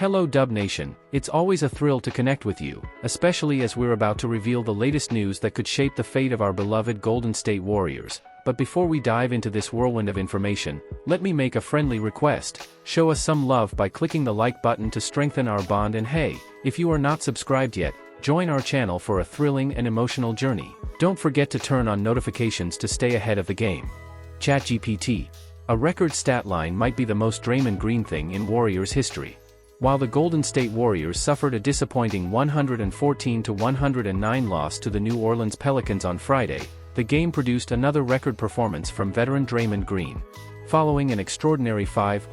Hello Dub Nation, it's always a thrill to connect with you, especially as we're about to reveal the latest news that could shape the fate of our beloved Golden State Warriors. But before we dive into this whirlwind of information, let me make a friendly request. Show us some love by clicking the like button to strengthen our bond, and hey, if you are not subscribed yet, join our channel for a thrilling and emotional journey. Don't forget to turn on notifications to stay ahead of the game. ChatGPT. A record stat line might be the most Draymond Green thing in Warriors history. While the Golden State Warriors suffered a disappointing 114-109 loss to the New Orleans Pelicans on Friday, the game produced another record performance from veteran Draymond Green. Following an extraordinary 5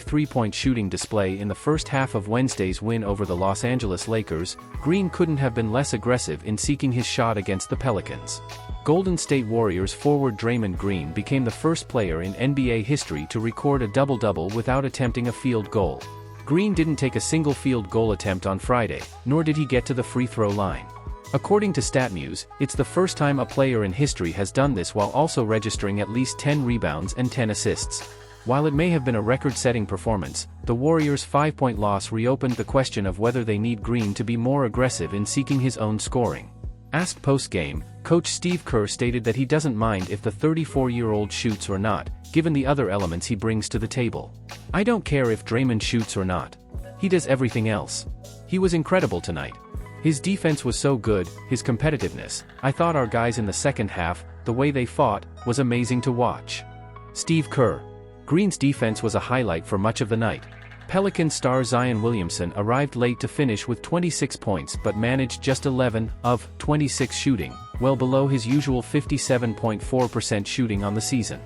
three-point shooting display in the first half of Wednesday's win over the Los Angeles Lakers, Green couldn't have been less aggressive in seeking his shot against the Pelicans. Golden State Warriors forward Draymond Green became the first player in NBA history to record a double-double without attempting a field goal. Green didn't take a single field goal attempt on Friday, nor did he get to the free throw line. According to StatMuse, it's the first time a player in history has done this while also registering at least 10 rebounds and 10 assists. While it may have been a record-setting performance, the Warriors' 5-point loss reopened the question of whether they need Green to be more aggressive in seeking his own scoring. Asked post-game, coach Steve Kerr stated that he doesn't mind if the 34-year-old shoots or not, given the other elements he brings to the table. "I don't care if Draymond shoots or not. He does everything else. He was incredible tonight. His defense was so good, his competitiveness. I thought our guys in the second half, the way they fought, was amazing to watch." Steve Kerr. Green's defense was a highlight for much of the night. Pelicans star Zion Williamson arrived late to finish with 26 points but managed just 11 of 26 shooting, well below his usual 57.4% shooting on the season.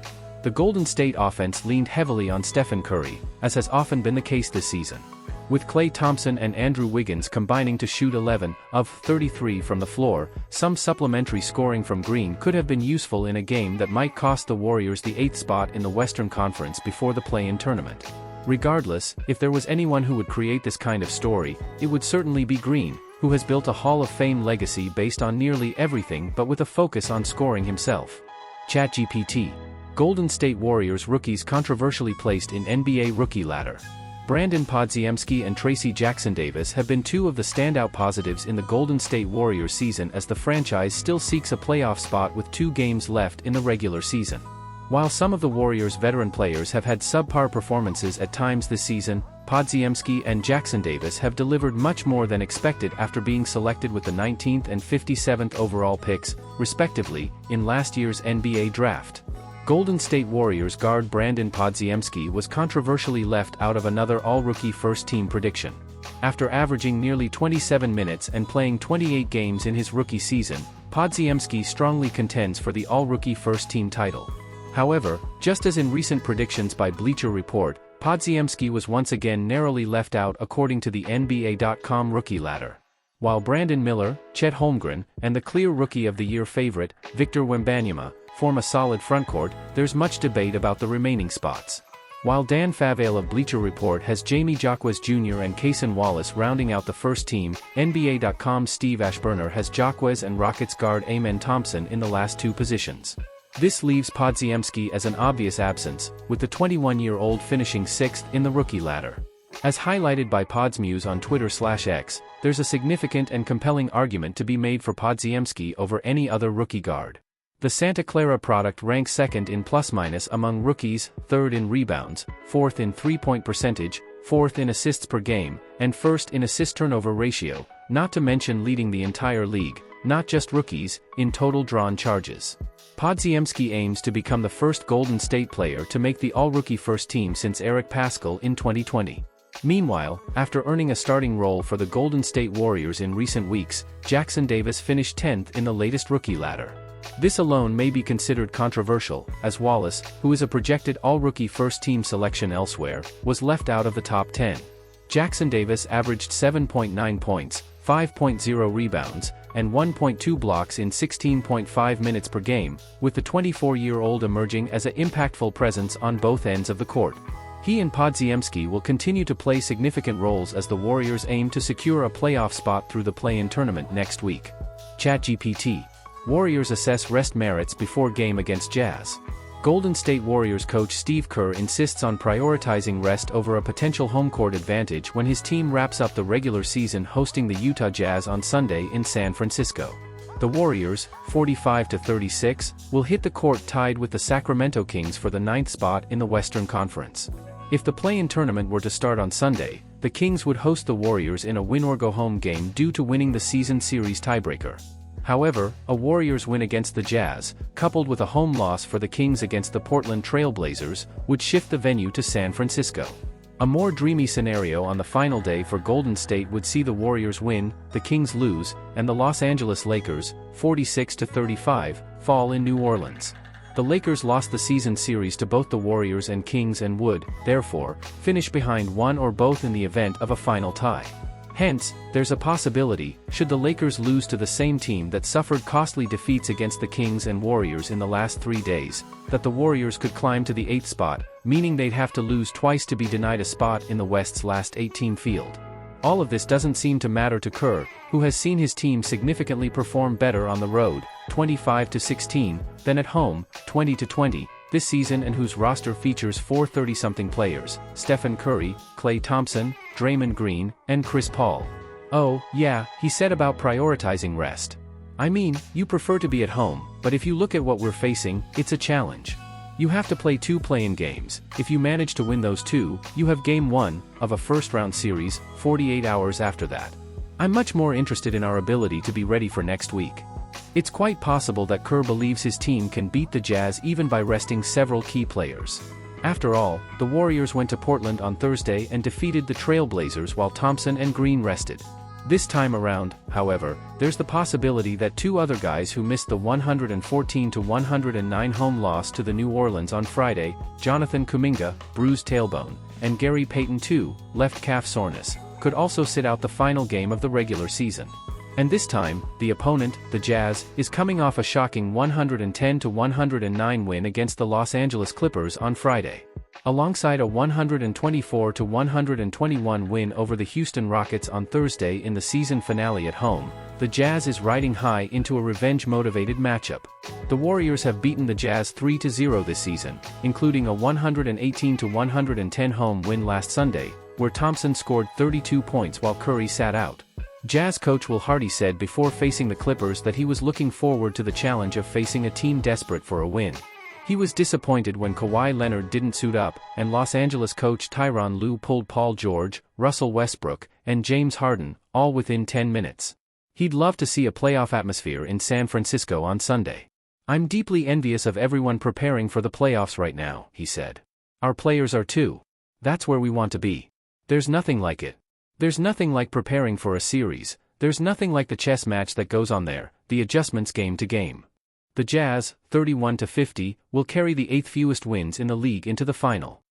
The Golden State offense leaned heavily on Stephen Curry, as has often been the case this season. With Klay Thompson and Andrew Wiggins combining to shoot 11 of 33 from the floor, some supplementary scoring from Green could have been useful in a game that might cost the Warriors the 8th spot in the Western Conference before the play-in tournament. Regardless, if there was anyone who would create this kind of story, it would certainly be Green, who has built a Hall of Fame legacy based on nearly everything but with a focus on scoring himself. ChatGPT. Golden State Warriors rookies controversially placed in NBA rookie ladder. Brandon Podziemski and Tracy Jackson-Davis have been two of the standout positives in the Golden State Warriors season as the franchise still seeks a playoff spot with 2 games left in the regular season. While some of the Warriors' veteran players have had subpar performances at times this season, Podziemski and Jackson-Davis have delivered much more than expected after being selected with the 19th and 57th overall picks, respectively, in last year's NBA draft. Golden State Warriors guard Brandon Podziemski was controversially left out of another all-rookie first-team prediction. After averaging nearly 27 minutes and playing 28 games in his rookie season, Podziemski strongly contends for the all-rookie first-team title. However, just as in recent predictions by Bleacher Report, Podziemski was once again narrowly left out according to the NBA.com rookie ladder. While Brandon Miller, Chet Holmgren, and the clear Rookie of the Year favorite, Victor Wembanyama, form a solid frontcourt, there's much debate about the remaining spots. While Dan Favale of Bleacher Report has Jamie Jaquez Jr. and Cason Wallace rounding out the first team, NBA.com's Steve Ashburner has Jaquez and Rockets guard Amen Thompson in the last 2 positions. This leaves Podziemski as an obvious absence, with the 21-year-old finishing 6th in the rookie ladder. As highlighted by PodsMuse on Twitter/X, there's a significant and compelling argument to be made for Podziemski over any other rookie guard. The Santa Clara product ranks 2nd in plus-minus among rookies, 3rd in rebounds, 4th in three-point percentage, 4th in assists per game, and 1st in assist-turnover ratio, not to mention leading the entire league, not just rookies, in total drawn charges. Podziemski aims to become the first Golden State player to make the all-rookie first team since Eric Paschall in 2020. Meanwhile, after earning a starting role for the Golden State Warriors in recent weeks, Jackson-Davis finished 10th in the latest rookie ladder. This alone may be considered controversial, as Wallace, who is a projected all-rookie first-team selection elsewhere, was left out of the top 10. Jackson-Davis averaged 7.9 points, 5.0 rebounds, and 1.2 blocks in 16.5 minutes per game, with the 24-year-old emerging as an impactful presence on both ends of the court. He and Podziemski will continue to play significant roles as the Warriors aim to secure a playoff spot through the play-in tournament next week. ChatGPT. Warriors assess rest merits before game against Jazz. Golden State Warriors coach Steve Kerr insists on prioritizing rest over a potential home court advantage when his team wraps up the regular season hosting the Utah Jazz on Sunday in San Francisco. The Warriors, 45-36, will hit the court tied with the Sacramento Kings for the 9th spot in the Western Conference. If the play-in tournament were to start on Sunday, the Kings would host the Warriors in a win-or-go-home game due to winning the season series tiebreaker. However, a Warriors win against the Jazz, coupled with a home loss for the Kings against the Portland Trail Blazers, would shift the venue to San Francisco. A more dreamy scenario on the final day for Golden State would see the Warriors win, the Kings lose, and the Los Angeles Lakers, 46-35, fall in New Orleans. The Lakers lost the season series to both the Warriors and Kings and would, therefore, finish behind one or both in the event of a final tie. Hence, there's a possibility, should the Lakers lose to the same team that suffered costly defeats against the Kings and Warriors in the last 3 days, that the Warriors could climb to the 8th spot, meaning they'd have to lose twice to be denied a spot in the West's last 8-team field. All of this doesn't seem to matter to Kerr, who has seen his team significantly perform better on the road, 25-16, than at home, 20-20, this season, and whose roster features 4 30-something players: Stephen Curry, Klay Thompson, Draymond Green, and Chris Paul. Oh, yeah, he said about prioritizing rest. I mean, you prefer to be at home, but if you look at what we're facing, it's a challenge. You have to play 2 play-in games. If you manage to win those 2, you have Game 1 of a first-round series, 48 hours after that. I'm much more interested in our ability to be ready for next week. It's quite possible that Kerr believes his team can beat the Jazz even by resting several key players. After all, the Warriors went to Portland on Thursday and defeated the Trail Blazers while Thompson and Green rested. This time around, however, there's the possibility that 2 other guys who missed the 114-109 home loss to the New Orleans on Friday, Jonathan Kuminga, bruised tailbone, and Gary Payton II, left calf soreness, could also sit out the final game of the regular season. And this time, the opponent, the Jazz, is coming off a shocking 110-109 win against the Los Angeles Clippers on Friday. Alongside a 124-121 win over the Houston Rockets on Thursday in the season finale at home, the Jazz is riding high into a revenge-motivated matchup. The Warriors have beaten the Jazz 3-0 this season, including a 118-110 home win last Sunday, where Thompson scored 32 points while Curry sat out. Jazz coach Will Hardy said before facing the Clippers that he was looking forward to the challenge of facing a team desperate for a win. He was disappointed when Kawhi Leonard didn't suit up, and Los Angeles coach Tyronn Lue pulled Paul George, Russell Westbrook, and James Harden, all within 10 minutes. He'd love to see a playoff atmosphere in San Francisco on Sunday. I'm deeply envious of everyone preparing for the playoffs right now, he said. Our players are too. That's where we want to be. There's nothing like it. There's nothing like preparing for a series, there's nothing like the chess match that goes on there, the adjustments game to game. The Jazz, 31-50, will carry the 8th fewest wins in the league into the final.